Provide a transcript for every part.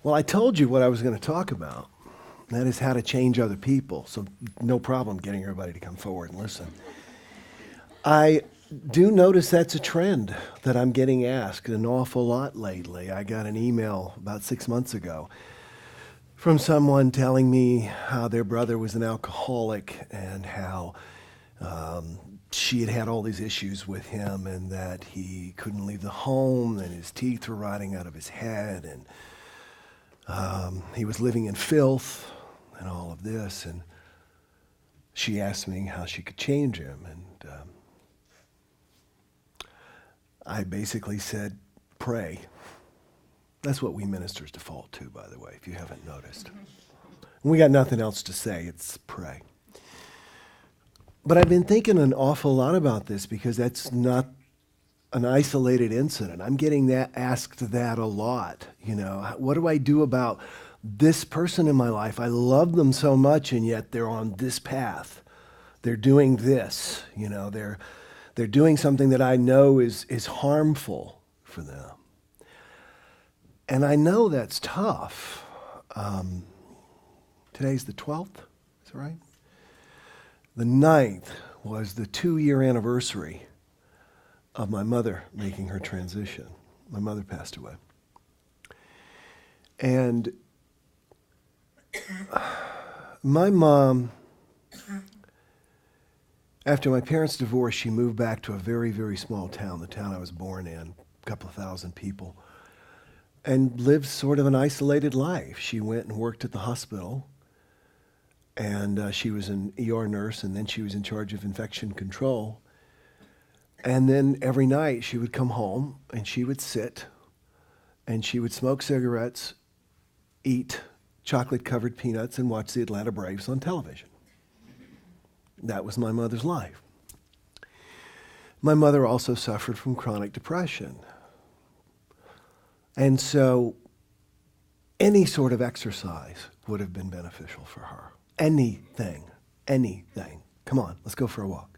Well, I told you what I was going to talk about. That is how to change other people. So no problem getting everybody to come forward and listen. I do notice that's a trend that I'm getting asked an awful lot lately. I got an email about 6 months ago from someone telling me how their brother was an alcoholic and how she had had all these issues with him and that he couldn't leave the home and his teeth were rotting out of his head and he was living in filth and all of this. And she asked me how she could change him. And I basically said, pray. That's what we ministers default to, by the way, if you haven't noticed. When we got nothing else to say, it's pray. But I've been thinking an awful lot about this because that's not an isolated incident. I'm getting that asked that a lot. You know, what do I do about this person in my life? I love them so much, and yet they're on this path. They're doing this. You know, they're doing something that I know is harmful for them. And I know that's tough. Today's the 12th, is that right? The 9th was the 2-year anniversary of my mother making her transition. My mother passed away. And my mom, after my parents' divorce, she moved back to a very, very small town, the town I was born in, a couple of thousand people, and lived sort of an isolated life. She went and worked at the hospital, and she was an ER nurse, and then she was in charge of infection control. And then every night she would come home, and she would sit, and she would smoke cigarettes, eat chocolate-covered peanuts, and watch the Atlanta Braves on television. That was my mother's life. My mother also suffered from chronic depression. And so any sort of exercise would have been beneficial for her. Anything. Come on, let's go for a walk.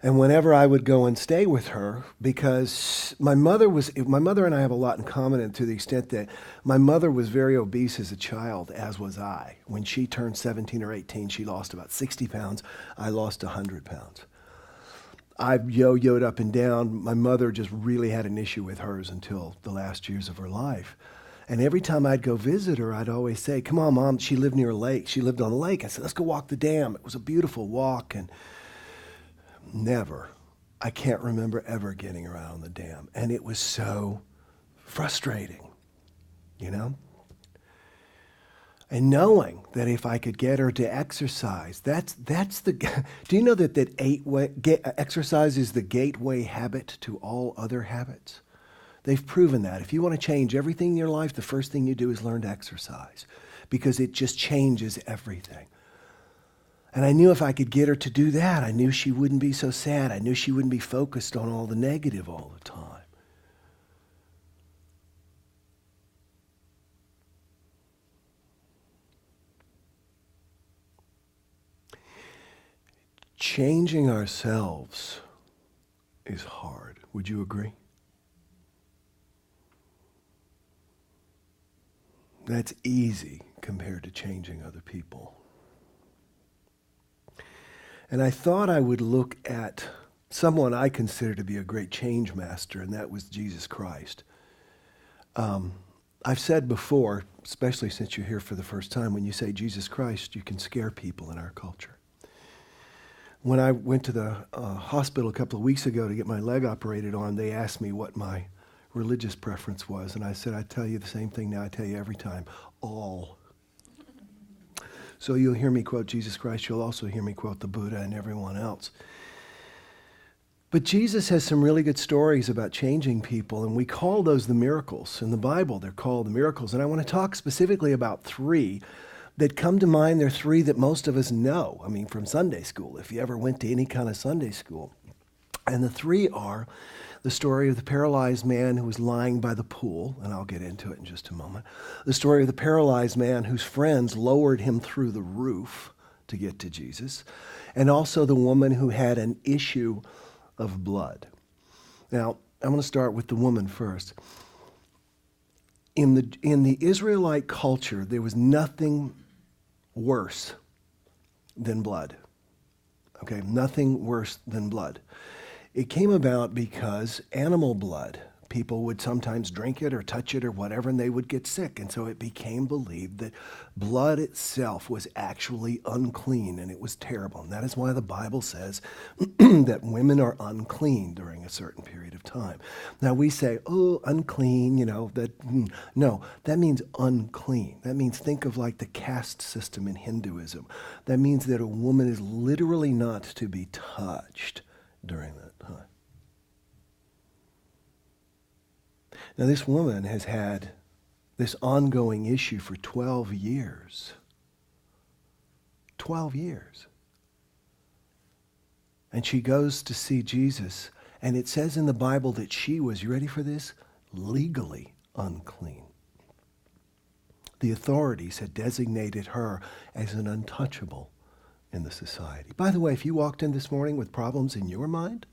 And whenever I would go and stay with her, because my mother and I have a lot in common, and to the extent that my mother was very obese as a child, as was I. When she turned 17 or 18, she lost about 60 pounds. I lost 100 pounds. I've yo-yoed up and down. My mother just really had an issue with hers until the last years of her life. And every time I'd go visit her, I'd always say, come on, Mom. She lived near a lake. She lived on a lake. I said, let's go walk the dam. It was a beautiful walk. And never, I can't remember ever getting her out on the dam. And it was so frustrating, you know? And knowing that if I could get her to exercise, that's the, do you know that exercise is the gateway habit to all other habits? They've proven that. If you want to change everything in your life, the first thing you do is learn to exercise because it just changes everything. And I knew if I could get her to do that, I knew she wouldn't be so sad. I knew she wouldn't be focused on all the negative all the time. Changing ourselves is hard. Would you agree? That's easy compared to changing other people. And I thought I would look at someone I consider to be a great change master, and that was Jesus Christ. I've said before, especially since you're here for the first time, when you say Jesus Christ, you can scare people in our culture. When I went to the hospital a couple of weeks ago to get my leg operated on, they asked me what my religious preference was, and I said, I tell you the same thing now I tell you every time, all. So you'll hear me quote Jesus Christ, you'll also hear me quote the Buddha and everyone else. But Jesus has some really good stories about changing people, and we call those the miracles. In the Bible, they're called the miracles, and I want to talk specifically about 3 that come to mind. They're 3 that most of us know, I mean, from Sunday school, if you ever went to any kind of Sunday school. And the 3 are the story of the paralyzed man who was lying by the pool, and I'll get into it in just a moment. The story of the paralyzed man whose friends lowered him through the roof to get to Jesus, and also the woman who had an issue of blood. Now, I'm going to start with the woman first. In the Israelite culture, there was nothing worse than blood. Okay, nothing worse than blood. It came about because animal blood, people would sometimes drink it or touch it or whatever, and they would get sick. And so it became believed that blood itself was actually unclean, and it was terrible. And that is why the Bible says that women are unclean during a certain period of time. Now we say, oh, unclean, no, that means unclean. That means, think of like the caste system in Hinduism. That means that a woman is literally not to be touched during that time. Now, this woman has had this ongoing issue for 12 years. 12 years. And she goes to see Jesus, and it says in the Bible that she was, you ready for this? Legally unclean. The authorities had designated her as an untouchable in the society. By the way, if you walked in this morning with problems in your mind,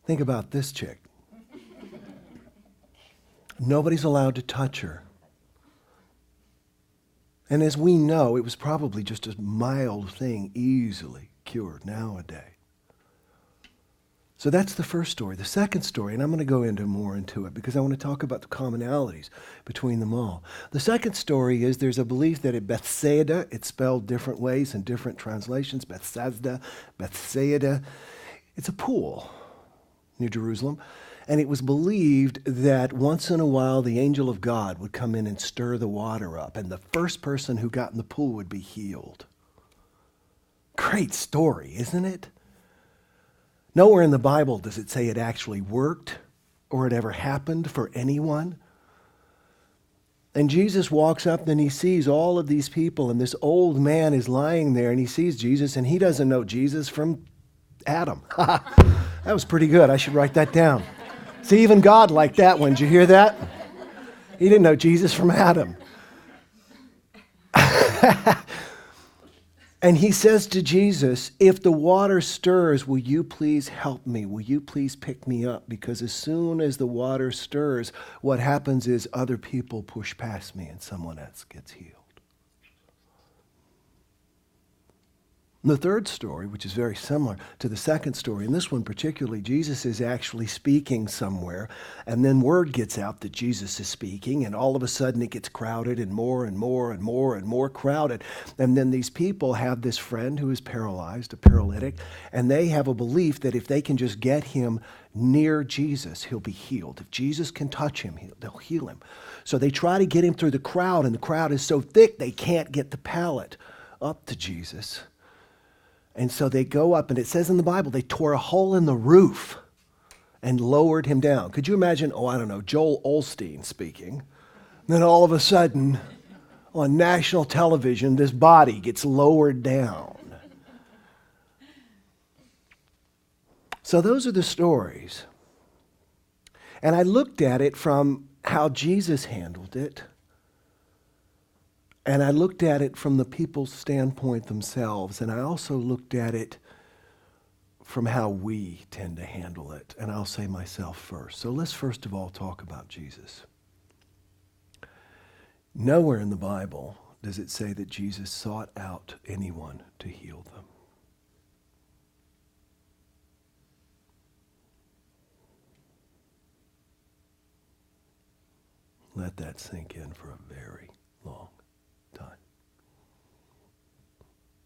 think about this chick. Nobody's allowed to touch her. And as we know, it was probably just a mild thing, easily cured nowadays. So that's the first story. The second story, and I'm going to go more into it because I want to talk about the commonalities between them all. The second story is there's a belief that at Bethsaida, it's spelled different ways in different translations, Bethsaida, it's a pool near Jerusalem. And it was believed that once in a while the angel of God would come in and stir the water up, and the first person who got in the pool would be healed. Great story, isn't it? Nowhere in the Bible does it say it actually worked or it ever happened for anyone. And Jesus walks up and he sees all of these people, and this old man is lying there, and he sees Jesus, and he doesn't know Jesus from Adam. That was pretty good. I should write that down. See, even God liked that one. Did you hear that? He didn't know Jesus from Adam. And he says to Jesus, if the water stirs, will you please help me? Will you please pick me up? Because as soon as the water stirs, what happens is other people push past me and someone else gets healed. The third story, which is very similar to the second story, in this one particularly, Jesus is actually speaking somewhere, and then word gets out that Jesus is speaking, and all of a sudden it gets crowded and more and more and more and more crowded. And then these people have this friend who is paralyzed, a paralytic, and they have a belief that if they can just get him near Jesus, he'll be healed. If Jesus can touch him, they'll heal him. So they try to get him through the crowd, and the crowd is so thick they can't get the pallet up to Jesus. And so they go up, and it says in the Bible, they tore a hole in the roof and lowered him down. Could you imagine, Joel Osteen speaking? And then all of a sudden, on national television, this body gets lowered down. So those are the stories. And I looked at it from how Jesus handled it. And I looked at it from the people's standpoint themselves, and I also looked at it from how we tend to handle it. And I'll say myself first. So let's first of all talk about Jesus. Nowhere in the Bible does it say that Jesus sought out anyone to heal them. Let that sink in for a very long time.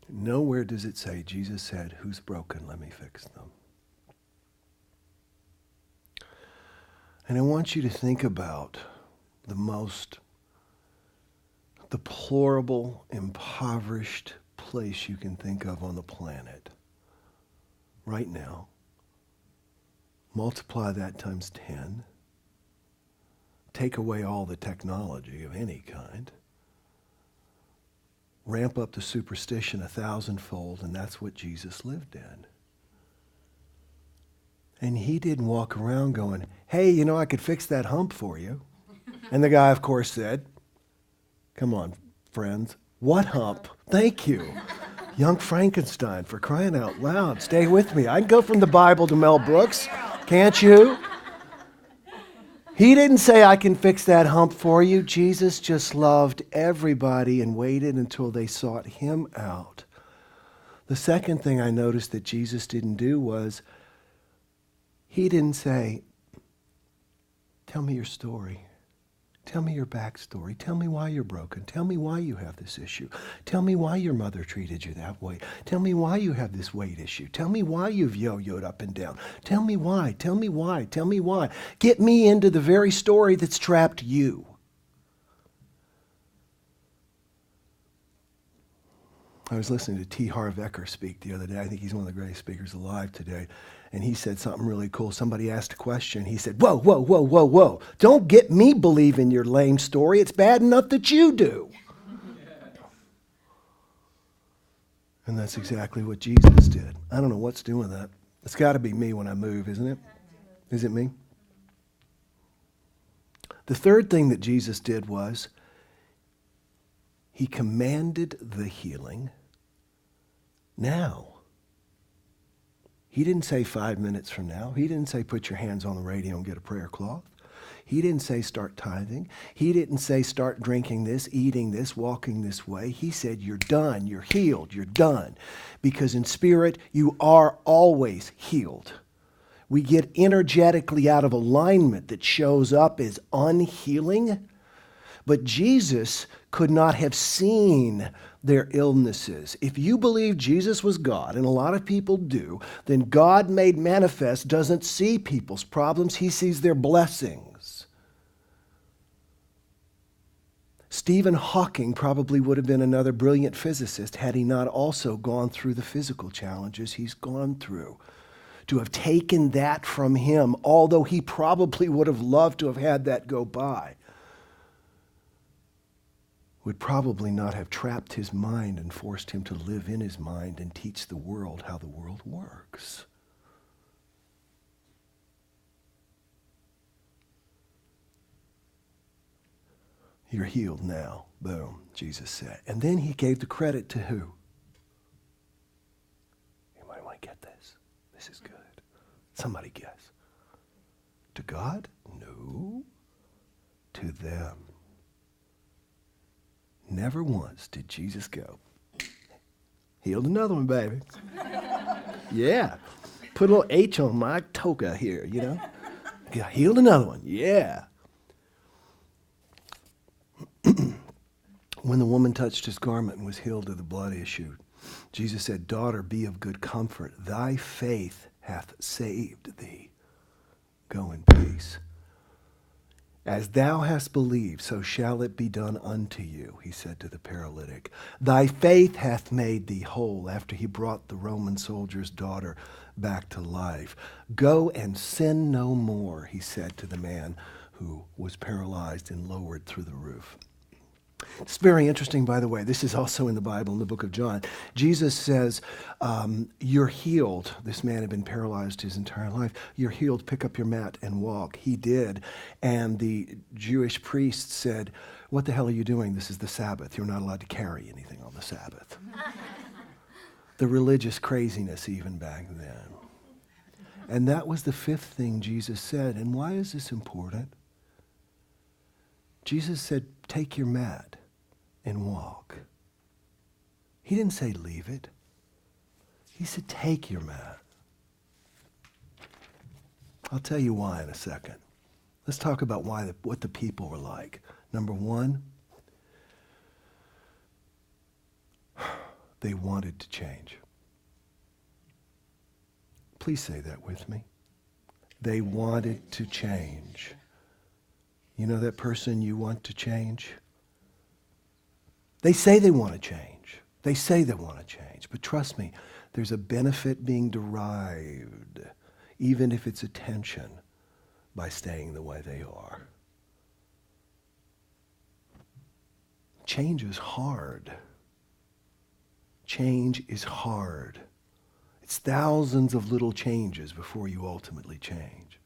Nowhere does it say Jesus said, who's broken, let me fix them. And I want you to think about the most deplorable, impoverished place you can think of on the planet right now. Multiply that times 10. Take away all the technology of any kind. Ramp up the superstition 1,000-fold, and that's what Jesus lived in. And he didn't walk around going, hey, I could fix that hump for you. And the guy, of course, said, come on, friends, what hump? Thank you. Young Frankenstein, for crying out loud. Stay with me. I can go from the Bible to Mel Brooks. Can't you? He didn't say, I can fix that hump for you. Jesus just loved everybody and waited until they sought him out. The second thing I noticed that Jesus didn't do was, he didn't say, tell me your story. Tell me your backstory. Tell me why you're broken. Tell me why you have this issue. Tell me why your mother treated you that way. Tell me why you have this weight issue. Tell me why you've yo-yoed up and down. Tell me why. Tell me why. Tell me why. Get me into the very story that's trapped you. I was listening to T. Harv Eker speak the other day. I think he's one of the greatest speakers alive today. And he said something really cool. Somebody asked a question. He said, whoa, whoa, whoa, whoa, whoa. Don't get me believing your lame story. It's bad enough that you do. And that's exactly what Jesus did. I don't know what's doing that. It's got to be me when I move, isn't it? Is it me? The third thing that Jesus did was he commanded the healing now. He didn't say 5 minutes from now. He didn't say put your hands on the radio and get a prayer cloth. He didn't say start tithing. He didn't say start drinking this, eating this, walking this way. He said you're done, you're healed, you're done. Because in spirit, you are always healed. We get energetically out of alignment that shows up as unhealing. But Jesus could not have seen their illnesses. If you believe Jesus was God, and a lot of people do, then God made manifest doesn't see people's problems. He sees their blessings. Stephen Hawking probably would have been another brilliant physicist had he not also gone through the physical challenges he's gone through. To have taken that from him, although he probably would have loved to have had that go by, would probably not have trapped his mind and forced him to live in his mind and teach the world how the world works. You're healed now. Boom, Jesus said. And then he gave the credit to who? Anybody want to get this? This is good. Somebody guess. To God? No. To them. Never once did Jesus go, healed another one, baby. Yeah. Put a little H on my toga here, you know. Yeah, healed another one. Yeah. When the woman touched his garment and was healed of the blood issue, Jesus said, daughter, be of good comfort. Thy faith hath saved thee. Go in peace. As thou hast believed, so shall it be done unto you, he said to the paralytic. Thy faith hath made thee whole, after he brought the Roman soldier's daughter back to life. Go and sin no more, he said to the man who was paralyzed and lowered through the roof. It's very interesting, by the way. This is also in the Bible, in the book of John. Jesus says, you're healed. This man had been paralyzed his entire life. You're healed. Pick up your mat and walk. He did. And the Jewish priest said, what the hell are you doing? This is the Sabbath. You're not allowed to carry anything on the Sabbath. The religious craziness even back then. And that was the fifth thing Jesus said. And why is this important? Jesus said, take your mat and walk. He didn't say leave it. He said take your mat. I'll tell you why in a second. Let's talk about what the people were like. Number one, they wanted to change. Please say that with me. They wanted to change. You know that person you want to change? They say they want to change. They say they want to change. But trust me, there's a benefit being derived, even if it's attention, by staying the way they are. Change is hard. Change is hard. It's thousands of little changes before you ultimately change.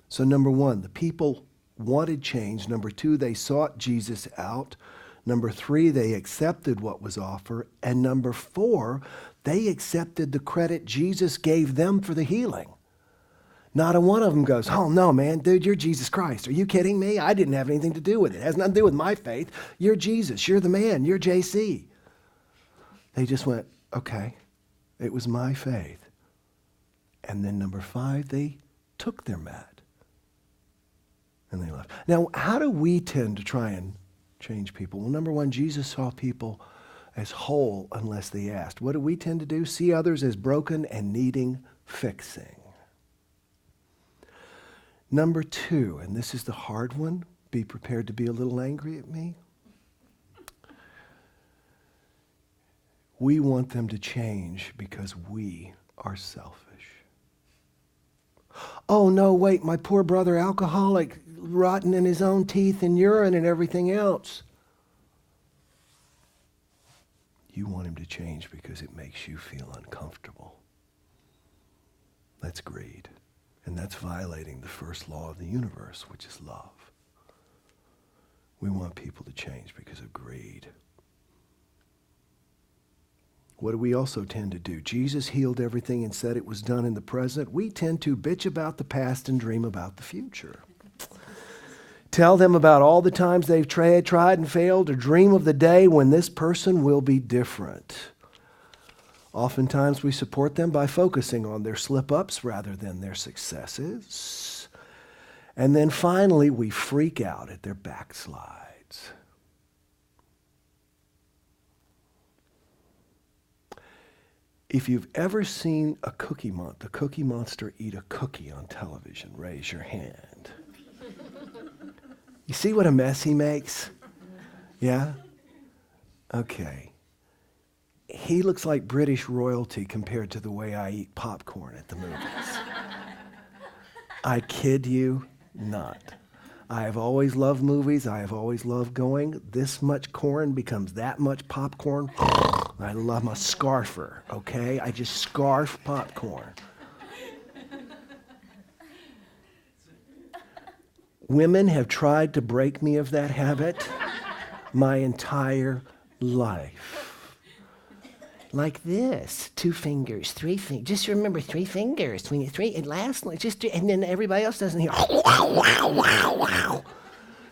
So number one, the people wanted change. Number two, they sought Jesus out. Number three, they accepted what was offered. And number four, they accepted the credit Jesus gave them for the healing. Not a one of them goes, oh, no, man, dude, you're Jesus Christ. Are you kidding me? I didn't have anything to do with it. It has nothing to do with my faith. You're Jesus. You're the man. You're JC. They just went, okay, it was my faith. And then number 5, they took their mat. And they left. Now, how do we tend to try and change people? Well, number 1, Jesus saw people as whole unless they asked. What do we tend to do? See others as broken and needing fixing. Number 2, and this is the hard one, be prepared to be a little angry at me. We want them to change because we are selfish. Oh, no, wait, my poor brother, alcoholic, rotten in his own teeth and urine and everything else. You want him to change because it makes you feel uncomfortable. That's greed. And that's violating the first law of the universe, which is love. We want people to change because of greed. What do we also tend to do? Jesus healed everything and said it was done in the present. We tend to bitch about the past and dream about the future. Tell them about all the times they've tried and failed, or dream of the day when this person will be different. Oftentimes we support them by focusing on their slip-ups rather than their successes. And then finally we freak out at their backslides. If you've ever seen the Cookie Monster eat a cookie on television, raise your hand. You see what a mess he makes? Yeah? Okay. He looks like British royalty compared to the way I eat popcorn at the movies. I kid you not. I have always loved movies. I have always loved going. This much corn becomes that much popcorn. I love my scarfer, okay? I just scarf popcorn. Women have tried to break me of that habit my entire life. Like this, 2 fingers, 3 fingers. Just remember 3 fingers. 3, and lastly, and then everybody else doesn't hear.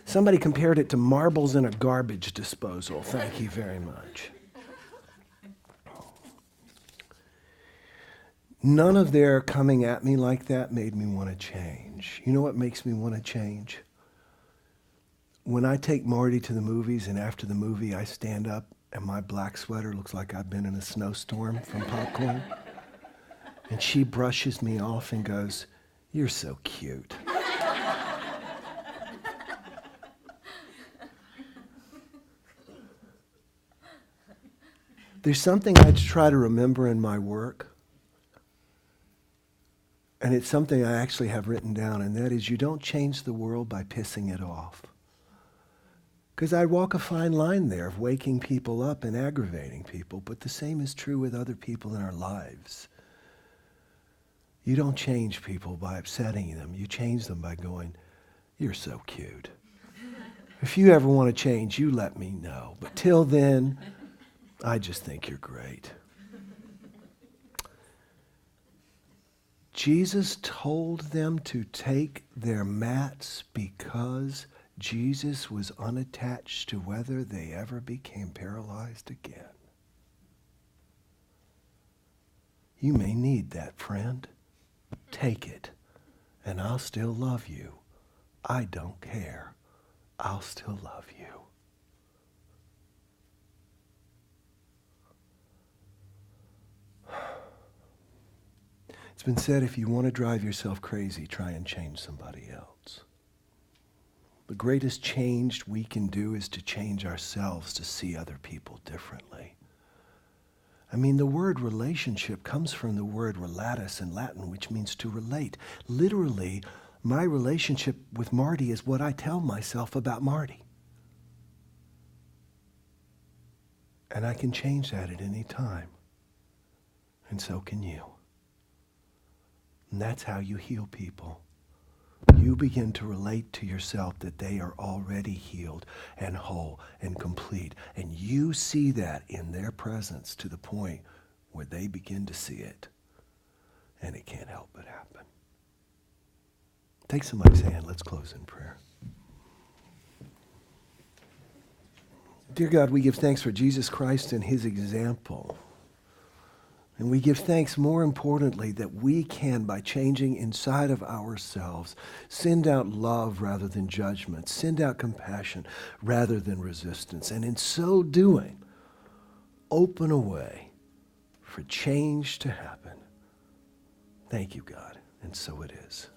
Somebody compared it to marbles in a garbage disposal. Thank you very much. None of their coming at me like that made me want to change. You know what makes me want to change? When I take Marty to the movies and after the movie I stand up and my black sweater looks like I've been in a snowstorm from popcorn, and she brushes me off and goes, "You're so cute." There's something I try to remember in my work. And it's something I actually have written down, and that is you don't change the world by pissing it off. Because I walk a fine line there of waking people up and aggravating people, but the same is true with other people in our lives. You don't change people by upsetting them. You change them by going, "You're so cute. If you ever want to change, you let me know. But till then, I just think you're great." Jesus told them to take their mats because Jesus was unattached to whether they ever became paralyzed again. You may need that, friend. Take it, and I'll still love you. I don't care. I'll still love you. It's been said, if you want to drive yourself crazy, try and change somebody else. The greatest change we can do is to change ourselves to see other people differently. I mean, the word relationship comes from the word relatus in Latin, which means to relate. Literally, my relationship with Marty is what I tell myself about Marty. And I can change that at any time. And so can you. And that's how you heal people. You begin to relate to yourself that they are already healed and whole and complete. And you see that in their presence to the point where they begin to see it. And it can't help but happen. Take somebody's hand. Let's close in prayer. Dear God, we give thanks for Jesus Christ and his example. And we give thanks, more importantly, that we can, by changing inside of ourselves, send out love rather than judgment, send out compassion rather than resistance, and in so doing, open a way for change to happen. Thank you, God, and so it is.